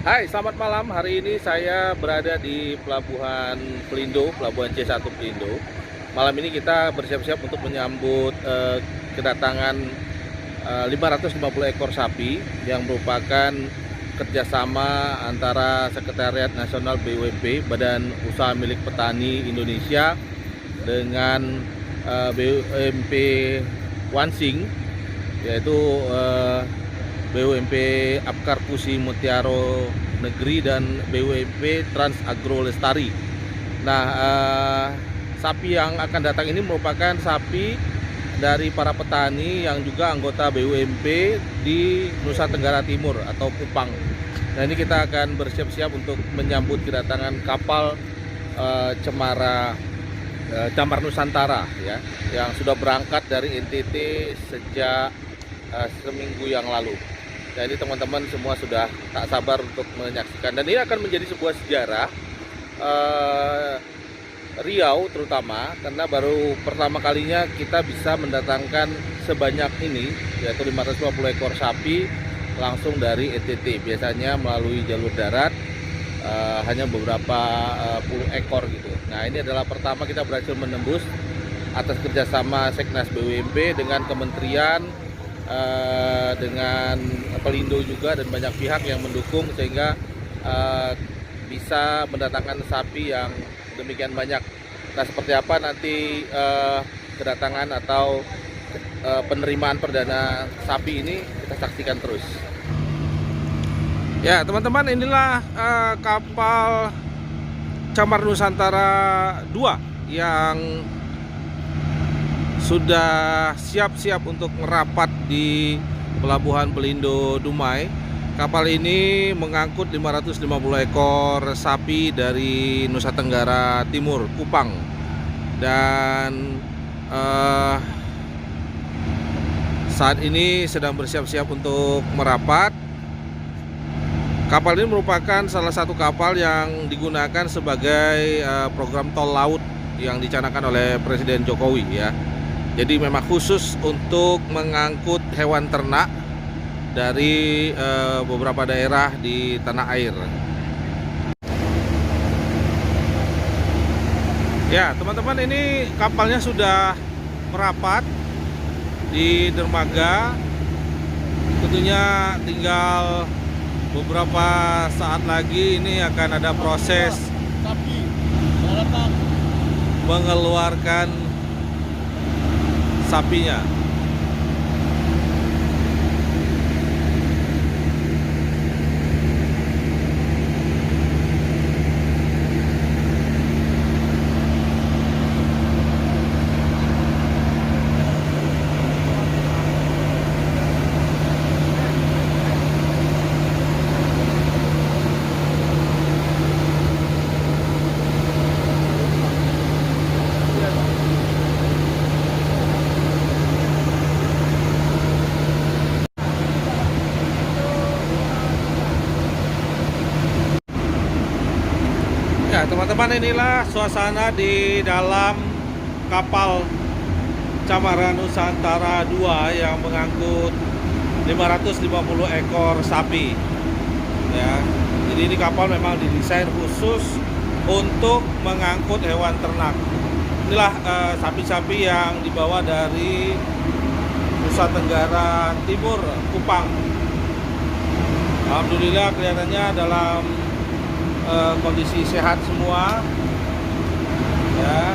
Hai, selamat malam. Hari ini saya berada di Pelabuhan Pelindo, Pelabuhan C1 Pelindo. Malam ini kita bersiap-siap untuk menyambut kedatangan 550 ekor sapi yang merupakan kerjasama antara Sekretariat Nasional BUMP, Badan Usaha Milik Petani Indonesia, dengan BUMP Wansing, yaitu BUMP Apkar Pusi Mutiaro Negeri dan BUMP Trans Agro Lestari. Nah, sapi yang akan datang ini merupakan sapi dari para petani yang juga anggota BUMP di Nusa Tenggara Timur atau Kupang. Nah, ini kita akan bersiap-siap untuk menyambut kedatangan kapal Camar Nusantara ya, yang sudah berangkat dari NTT sejak seminggu yang lalu. Jadi teman-teman semua sudah tak sabar untuk menyaksikan, dan ini akan menjadi sebuah sejarah Riau terutama, karena baru pertama kalinya kita bisa mendatangkan sebanyak ini, yaitu 550 ekor sapi langsung dari NTT. Biasanya melalui jalur darat hanya beberapa puluh ekor gitu. Nah, ini adalah pertama kita berhasil menembus atas kerjasama Seknas BUMP dengan kementerian, dengan Pelindo juga, dan banyak pihak yang mendukung sehingga bisa mendatangkan sapi yang demikian banyak. Nah, seperti apa nanti kedatangan atau penerimaan perdana sapi ini, kita saksikan terus. Ya teman-teman, inilah kapal Camar Nusantara 2 yang sudah siap-siap untuk merapat di Pelabuhan Pelindo Dumai. Kapal ini mengangkut 550 ekor sapi dari Nusa Tenggara Timur, Kupang. Dan saat ini sedang bersiap-siap untuk merapat. Kapal ini merupakan salah satu kapal yang digunakan sebagai program tol laut yang dicanangkan oleh Presiden Jokowi ya. Jadi memang khusus untuk mengangkut hewan ternak dari beberapa daerah di tanah air. Ya teman-teman, ini kapalnya sudah merapat di dermaga. Tentunya tinggal beberapa saat lagi ini akan ada proses mengeluarkan sapinya. Ya teman-teman, inilah suasana di dalam kapal Camar Nusantara 2 yang mengangkut 550 ekor sapi ya. Jadi ini kapal memang didesain khusus untuk mengangkut hewan ternak. Inilah sapi-sapi yang dibawa dari Nusa Tenggara Timur, Kupang. Alhamdulillah kelihatannya dalam kondisi sehat semua ya.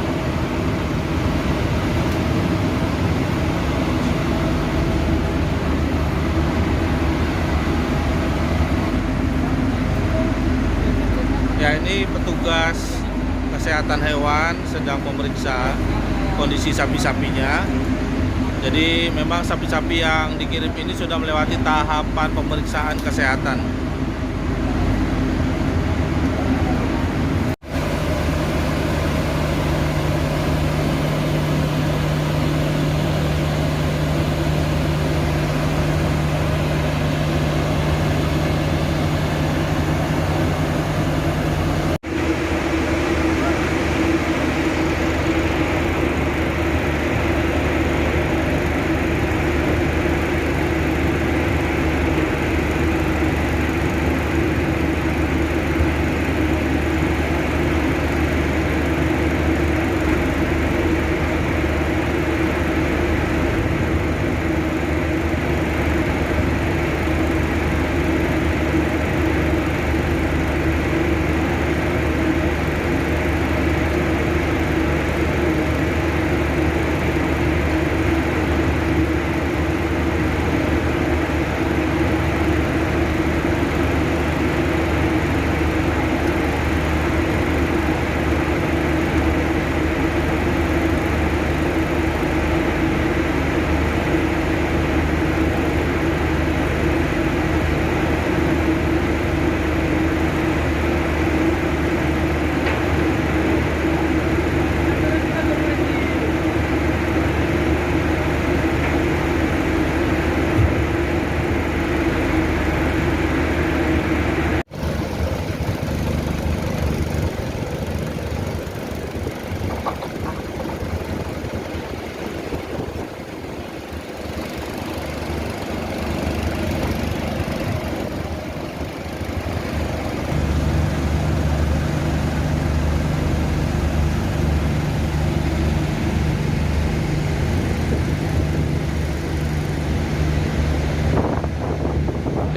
Ya, ini petugas kesehatan hewan sedang memeriksa kondisi sapi-sapinya. Jadi memang sapi-sapi yang dikirim ini sudah melewati tahapan pemeriksaan kesehatan.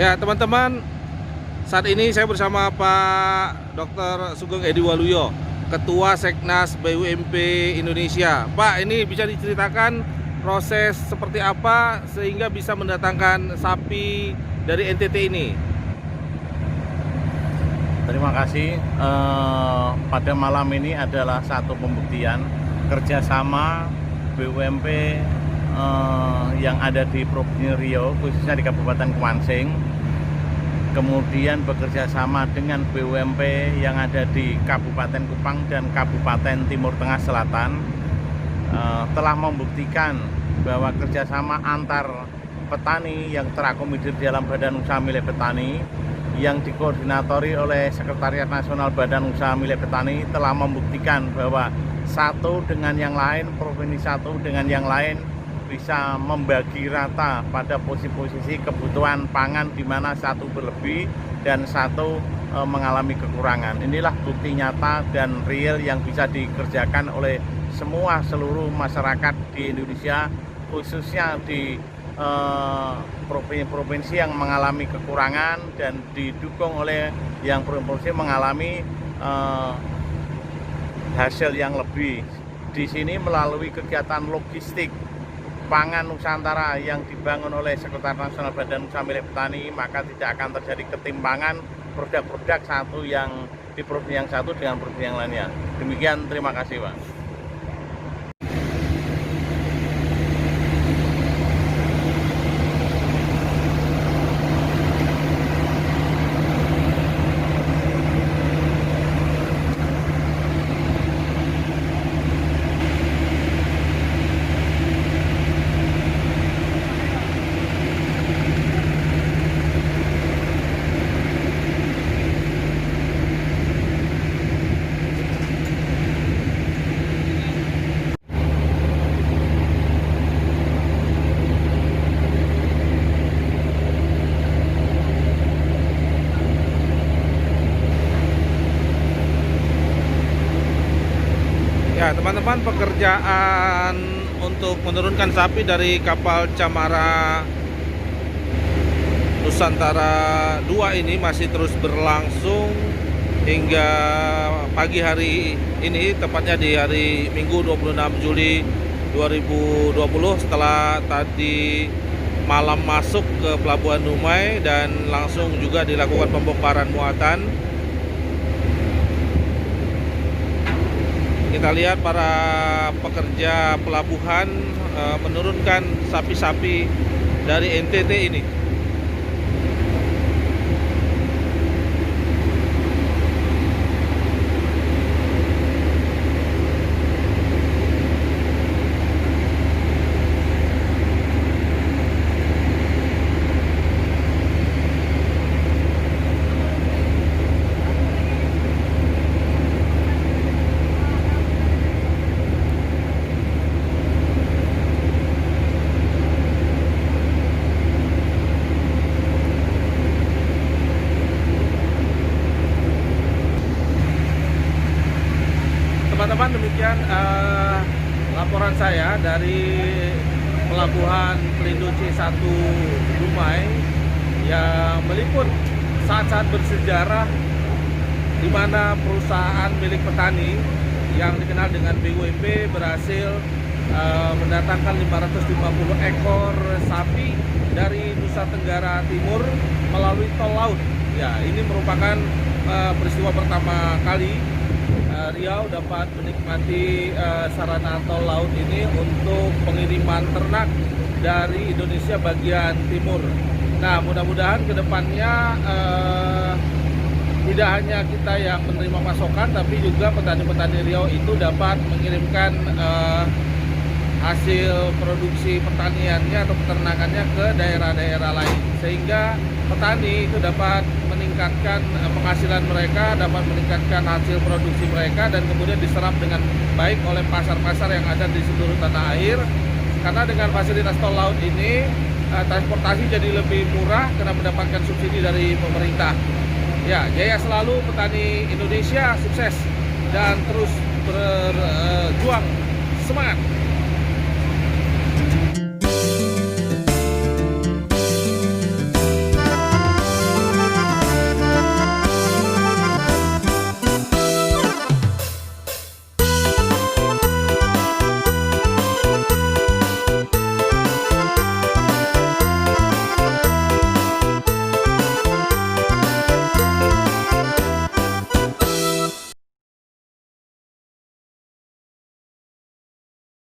Ya teman-teman, saat ini saya bersama Pak Dr. Sugeng Edi Waluyo, Ketua Seknas BUMP Indonesia. Pak, ini bisa diceritakan proses seperti apa sehingga bisa mendatangkan sapi dari NTT ini? Terima kasih. Pada malam ini adalah satu pembuktian kerjasama BUMP yang ada di Provinsi Riau, khususnya di Kabupaten Kuansing, kemudian bekerja sama dengan BUMP yang ada di Kabupaten Kupang dan Kabupaten Timur Tengah Selatan, telah membuktikan bahwa kerjasama antar petani yang terakomodir dalam Badan Usaha Milik Petani yang dikoordinatori oleh Sekretariat Nasional Badan Usaha Milik Petani telah membuktikan bahwa satu dengan yang lain, provinsi satu dengan yang lain bisa membagi rata pada posisi kebutuhan pangan, di mana satu berlebih dan satu mengalami kekurangan. Inilah bukti nyata dan real yang bisa dikerjakan oleh seluruh masyarakat di Indonesia, khususnya di provinsi-provinsi yang mengalami kekurangan dan didukung oleh yang provinsi mengalami hasil yang lebih. Di sini melalui kegiatan logistik pangan Nusantara yang dibangun oleh Sekretariat Nasional Badan Usaha Milik Petani, maka tidak akan terjadi ketimpangan produk-produk satu yang di provinsi yang satu dengan provinsi yang lainnya. Demikian, terima kasih, Pak. Ya teman-teman, pekerjaan untuk menurunkan sapi dari kapal Camara Nusantara 2 ini masih terus berlangsung hingga pagi hari ini, tepatnya di hari Minggu 26 Juli 2020, setelah tadi malam masuk ke Pelabuhan Dumai dan langsung juga dilakukan pembongkaran muatan. Kita lihat para pekerja pelabuhan menurunkan sapi-sapi dari NTT ini. Teman-teman, demikian laporan saya dari Pelabuhan Pelindo C1 Dumai yang meliput saat-saat bersejarah di mana perusahaan milik petani yang dikenal dengan BUMP berhasil mendatangkan 550 ekor sapi dari Nusa Tenggara Timur melalui tol laut. Ya, ini merupakan peristiwa pertama kali Riau dapat menikmati sarana tol laut ini untuk pengiriman ternak dari Indonesia bagian timur. Nah, mudah-mudahan kedepannya tidak hanya kita yang menerima pasokan, tapi juga petani-petani Riau itu dapat mengirimkan hasil produksi pertaniannya atau peternakannya ke daerah-daerah lain, sehingga petani itu dapat meningkatkan penghasilan mereka, dapat meningkatkan hasil produksi mereka, dan kemudian diserap dengan baik oleh pasar-pasar yang ada di seluruh tanah air. Karena dengan fasilitas tol laut ini transportasi jadi lebih murah karena mendapatkan subsidi dari pemerintah. Ya, jaya selalu petani Indonesia, sukses dan terus berjuang, semangat.